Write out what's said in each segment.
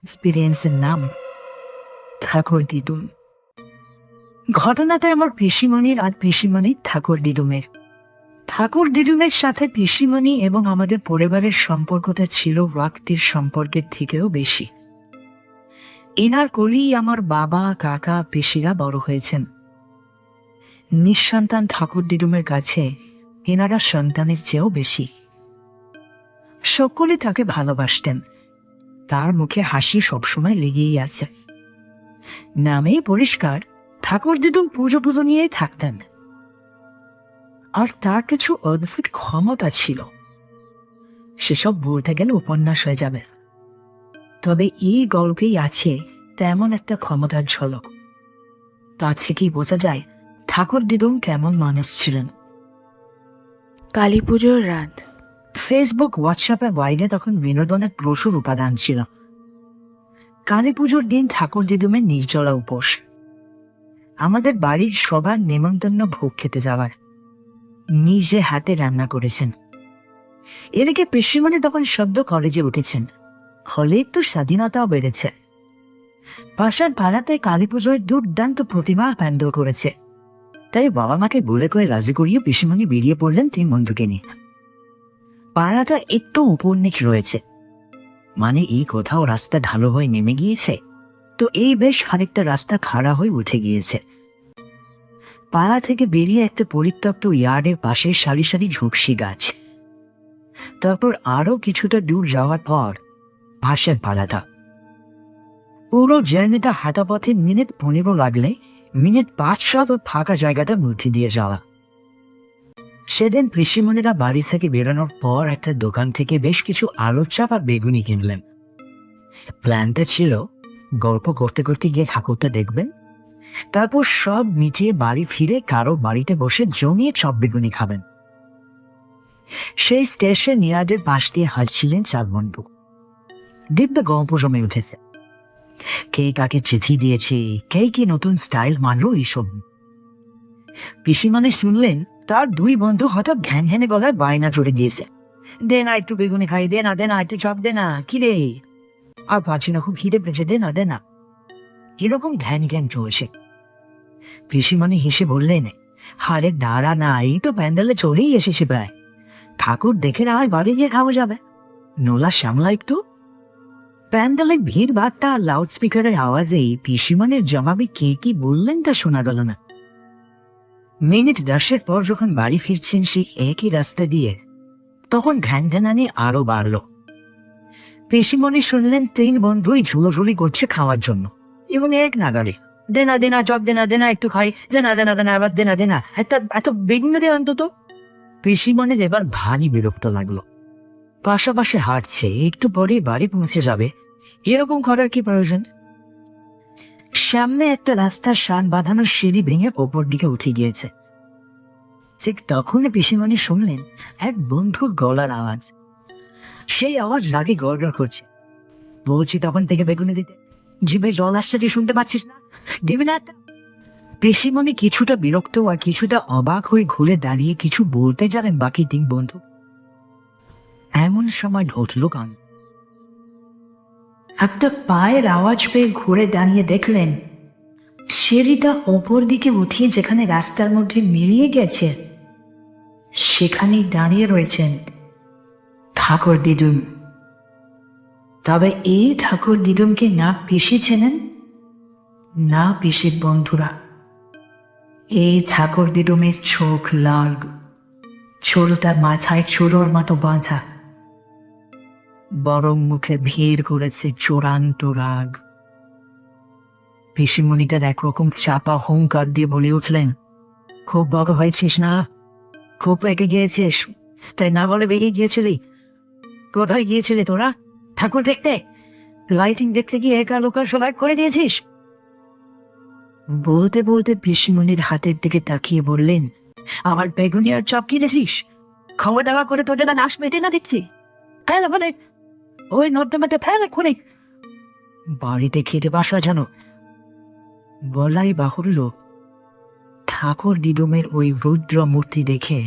এক্সপিরিয়েন্সের নাম ঠাকুর দিদুম। ঘটনাটা আমার পিসিমণির আর পিসিমণির ঠাকুর দিদুমের। ঠাকুর দিদুমের সাথে পিসিমণি এবং আমাদের পরিবারের সম্পর্কটা ছিল রক্তের সম্পর্কের থেকেও বেশি। এনার করেই আমার বাবা, কাকা, পিসিরা বড় হয়েছেন। নিঃসন্তান ঠাকুর দিদুমের কাছে এনারা সন্তানের চেয়েও বেশি। সকলে তাকে ভালোবাসতেন। তার মুখে হাসি সবসময় লেগেই আছে। নামেই পরিষ্কার, ঠাকুর দিদুম পুজো পুজো নিয়েই থাকতেন। আর তার কিছু অদ্ভুত ক্ষমতা ছিল, সেসব বলতে গেলে উপন্যাস হয়ে যাবে। তবে এই গল্পেই আছে তেমন একটা ক্ষমতার ঝলক। তা থেকেই বোঝা যায় ঠাকুর দিদুম কেমন মানুষ ছিলেন। কালী পুজোর রাত। ফেসবুক, হোয়াটসঅ্যাপে বাইরে তখন বিনোদনের প্রচুর উপাদান ছিল। কালী পুজোর দিন ঠাকুর দিদুমের নির্জলা উপোস। আমাদের বাড়ির সবার নেমন্তন্ন ভোগ খেতে যাওয়ার। নিজে হাতে রান্না করেছেন। এদিকে পিসিমণি তখন সদ্য কলেজে উঠেছেন। হলে একটু স্বাধীনতাও বেড়েছে। পাশের পাড়াতে কালী পুজোর দুর্দান্ত প্রতিমা প্যান্ডেল করেছে। তাই বাবা মাকে বলে করে রাজি করিয়ে পিসিমণি বেরিয়ে পড়লেন 3 বন্ধুকে নিয়ে। পাড়াটা একটু উপর নিচ রয়েছে, মানে এই কোথাও রাস্তা ঢালু হয়ে নেমে গিয়েছে, তো এই বেশ খানিকটা রাস্তা খাড়া হয়ে উঠে গিয়েছে। পাড়া থেকে বেরিয়ে একটা পরিত্যক্ত ইয়ার্ডের পাশে সারি সারি ঝুপসি গাছ। তারপর আরো কিছুটা দূর যাওয়ার পর পাশের পাড়াটা। পুরো জার্নিটা হাঁটা পথে মিনিট 15 লাগলে মিনিট 5-7 ফাঁকা জায়গাটা মধ্যে দিয়ে যাওয়া। সেদিন পিসিমণিরা বাড়ি থেকে বেরোনোর পর একটা দোকান থেকে বেশ কিছু আলুর চাপ আর বেগুনি কিনলেন। প্ল্যানটা ছিল গল্প করতে করতে গিয়ে ঠাকুরটা দেখবেন, তারপর সব মিটিয়ে বাড়ি ফিরে কারো বাড়িতে বসে জমিয়ে চপ বেগুনি খাবেন। সেই স্টেশন ইয়ার্ডের পাশ দিয়ে হাঁটছিলেন 4 বন্ধু। দিব্যে গল্প জমে উঠেছে। কে কাকে চিঠি দিয়েছে, কে কি নতুন স্টাইল মানলো, এইসব। পিসিমণি শুনলেন তার 2 বন্ধু হঠাৎ ঘ্যান ঘ্যানে গলায় বায়না চড়ে দিয়েছে, দে না একটু বেগুনি খাই, দে না একটু চপ দে না, কি রে আর পাচ্ছি না, খুব খিদে পেয়েছে, দে না। এরকম ঘ্যান ঘ্যান চলছে। পিসিমণি হেসে বললেন, আরে দাঁড়া না, এই তো প্যান্ডেলে চলেই এসেছে প্রায়, ঠাকুর দেখে না হয় বাড়ি গিয়ে খাওয়া যাবে। নোলা সামলা একটু। প্যান্ডেলে ভিড় বার্তা আর লাউড স্পিকারের আওয়াজেই পিসিমণির জবাবে কে কি বললেন তা শোনা গেল না। মিনিট 10 পর যখন বাড়ি ফিরছেন সেই একই রাস্তা দিয়ে, তখন ঘ্যানঘ্যানানি আরো বাড়ল। পিসিমণি শুনলেন 3 বন্ধুই ঝুলোঝুলি করছে খাওয়ার জন্য, এবং এক নাগারে দে না চপ দে না একটু খাই, দে না আবার দে না এত বেগুন দে অন্তত। পিসিমণির এবার ভারী বিরক্ত লাগলো। পাশাপাশি হাঁটছে, একটু পরে বাড়ি পৌঁছে যাবে, এরকম করার কি প্রয়োজন? সামনে একটা রাস্তার শান বাঁধানো সিঁড়ি ভেঙে ওপর দিকে উঠে গিয়েছে। ঠিক তখন পিসিমণি শুনলেন এক বন্ধুর গলার আওয়াজ। সেই আওয়াজ রাগে গড়গড় করছে, বলছি তখন থেকে বেগুনি দিতে, জিভে জল আসছে, তুই শুনতে পাচ্ছিস না? দিবি না? পিসিমণি কিছুটা বিরক্ত আর কিছুটা অবাক হয়ে ঘুরে দাঁড়িয়ে কিছু বলতে যাবেন বাকি 3 বন্ধু। এমন সময় ঘটল কান। একটা পায়ের আওয়াজ পেয়ে ঘুরে দাঁড়িয়ে দেখলেন সিঁড়িটা ওপর দিকে উঠিয়ে যেখানে রাস্তার মধ্যে মিলিয়ে গেছে, সেখানেই দাঁড়িয়ে রয়েছেন ঠাকুর দিদুম। তবে এই ঠাকুর দিদুমকে না পিসি চেনেন, না পিসির বন্ধুরা। এই ঠাকুর দিদুমের চোখ লাল, চুলটা মাথায় চুলোর মতো বাঁধা, বরং মুখে ভিড় করেছে চূড়ান্ত রাগ। পিসিমণিটার একরকম চাপা হুঙ্কার দিয়ে বলে উঠলেন, খুব বড় হয়েছিস না, খুব রেগে গিয়েছিস, তাই না বলে বেরিয়ে গিয়েছিলি? কোথায় গিয়েছিলি তোরা? ঠাকুর দেখতে? লাইটিং দেখতে গিয়ে একা লোকাল সবাই করে দিয়েছিস? বলতে বলতে পিসিমণির হাতের দিকে তাকিয়ে বললেন, আমার বেগুনি আর চপ কিনেছিস? খাওয়া দাওয়া করে তোদের না নাশ মেটে না দেখছি, ফেলে ফেলে ওই নর্দমাতে ফেলে খুনে। বাড়িতে খেতে বাসা জানো। বলাই বাহুল্য, ঠাকুর দিদুমের ওই রুদ্র মূর্তি দেখে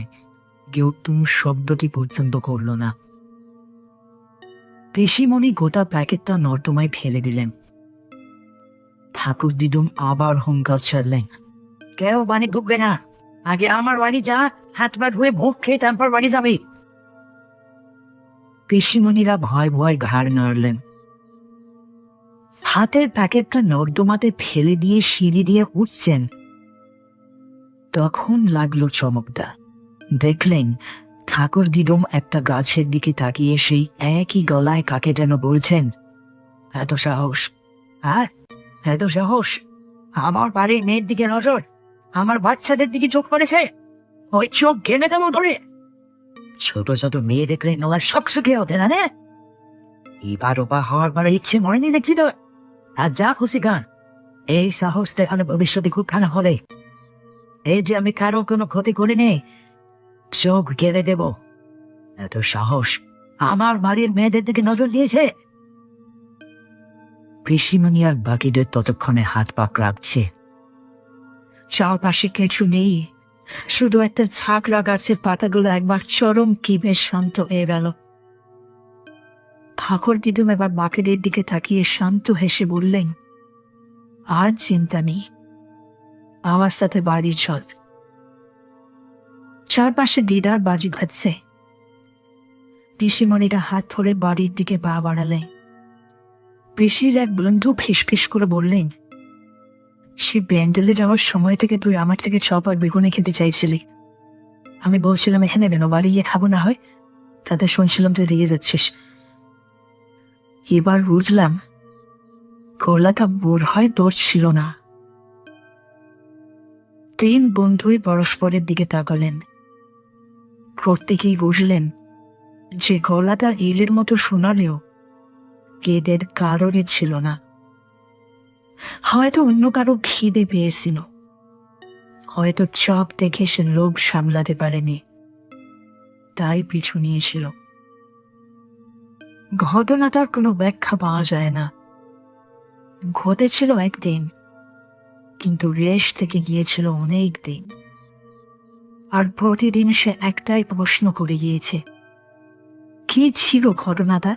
কেউ তুম শব্দটি পর্যন্ত করল না। পিসিমণি গোটা প্যাকেটটা নর্দমায় ফেলে দিলেন। ঠাকুর দিদুম আবার হুঙ্কার ছাড়লেন, কেউ বাড়ি ঢুকবে না, আগে আমার বাড়ি যা, হাত পা ধুয়ে ভোগ খেয়ে তারপর বাড়ি যাবে। পিসিমণিরা ভয় ভয় ঘাড় নাড়লেন। হাতের প্যাকেটটা নর্দমাতে ফেলে দিয়ে সিঁড়ি দিয়ে উঠছেন, তখন লাগলো চমকটা। দেখলেন ঠাকুর দিদুম একটা গাছের দিকে তাকিয়ে সেই একই গলায় কাকে যেন বলছেন, এত সাহস, আর এত সাহস, আমার বাড়ির মেয়ের দিকে নজর, আমার বাচ্চাদের দিকে চোখ পড়েছে, ওই চোখ ঘেনে দেবো ধরে। ছোট ছোট মেয়ে দেখলে নোলা শকশকে ওঠে না রে? এবার ওপা হওয়ার পরে ইচ্ছে মরেনি দেখছি তো। আর যা খুশি গান, এই সাহস দেখানো ভবিষ্যতে খুব খারাপ হবে। এই যে আমি কারো কোনো ক্ষতি করিনি, চোখ ঘেরে দেব। এত সাহস, আমার বাড়ির মেয়েদের দিকে নজর দিয়েছে। পিসিমণি আর বাকিদের ততক্ষণে হাত পা রাখছে। চারপাশে কিছু নেই, শুধু একটা ছাকড়া গাছের পাতাগুলো একবার চরম কি বেশ শান্ত হয়ে গেল। ঠাকুর দিদুম এবার বাকিদের দিকে তাকিয়ে শান্ত হেসে বললেন, আর চিন্তা নেই, আমার সাথে বাড়ির চল। চারপাশে দিদার বাজি খাচ্ছে। পিসিমণিরা হাত ধরে বাড়ির দিকে পা বাড়ালেন। পিসির এক বন্ধু ফিসফিস করে বললেন, সে ব্যান্ডেলে যাওয়ার সময় থেকে তুই আমার থেকে চপ আর বেগুনি খেতে চাইছিলি। আমি বলছিলাম এখানে কেন, বাড়ি গিয়ে খাবো না হয়, তাতে শুনছিলাম তুই রেগে যাচ্ছিস। এবার বুঝলাম গোলাটা বোর হয় তোর ছিল না। তিন বন্ধুই পরস্পরের দিকে তাকালেন। প্রত্যেকেই বুঝলেন যে গলাটা ইলের মতো শোনালেও এদের কারোরই ছিল না। হয়তো অন্য কারো খিদে পেয়েছিল, হয়তো চপ দেখে সে লোভ সামলাতে পারেনি, তাই পিছু নিয়েছিল। ঘটনাটার কোনো ব্যাখ্যা পাওয়া যায় না। ঘটেছিল একদিন, কিন্তু রেশ থেকে গিয়েছিল অনেক দিন। আর প্রতিদিন সে একটাই প্রশ্ন করে গিয়েছে, কি ছিল ঘটনাটা?